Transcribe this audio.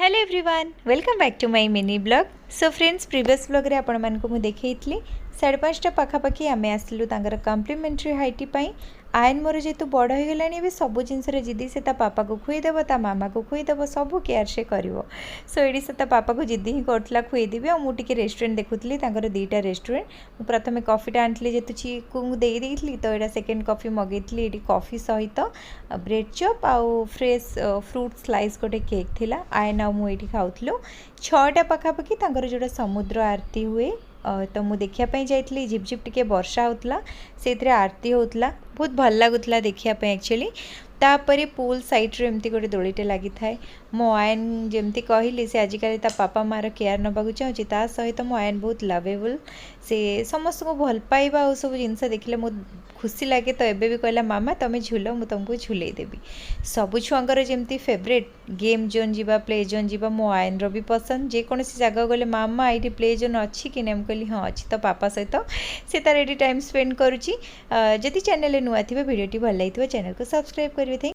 Hello everyone welcome back to my mini blog. So friends previous blog रे आपण मानक मु देखैतली 5:30 पाखापाखि आम आसलु तांकर कम्प्लीमेंटरी हाइटी पाई। आयन मोर जेतु बड़ हो गलानी भी सब जिनस जिदी से पापा को खुईदेव ता मामा को खुईदेव सब केयर से करिवो। सो ये से पापा को जिद्दी ही करथला खुईदेवी आ मु टिके रेस्टोरेंट देखुतली तांकर दीटा रेस्टोरेंट। मु प्रथमे कॉफीटा आनथली जेतु चीकू दे देइथली तो एटा सेकंड कॉफी मगेइथली। एटी कॉफी सहित ब्रेड चॉप आउ फ्रेश फ्रूट स्लाइस गोटे केक थिला। आयन आ मु एटी खाउथलो 6टा पाखापाखि तांकर जोटा समुद्र आरती हुए तो मु देखापी जाइली। झिपझिप टिके वर्षा होता से आरती होता बहुत भल लगुला देखापी एक्चुअली। तापर पूल साइड्रे एमती गोटे दोलीटे लगी थाए। मो आयन जमती कहली से आजिकल ता पापा मार केयर नबाक चाहूँगी ता सहित मो आयन बहुत लवेबल से समस्त को भल पाइबा और सब जिनस देखले मो खुशी लगे। तो एबे भी कहला मामा तुम्हें झूल मु तुमको झूले देवी। सबु छुआंकर जमती फेवरेट गेम जोन जीवा प्ले जोन जीवा मो आयन रो भी पसंद। जेकोसी जगह गले मामा ये प्ले जोन अच्छी कि नहीं कहली हाँ अच्छी तो पापा सहित से तार ये टाइम स्पेंड करुच्ची। जदि चैनल नुआ थी भिडियोटी भल लगी चैनल को सब्सक्राइब कर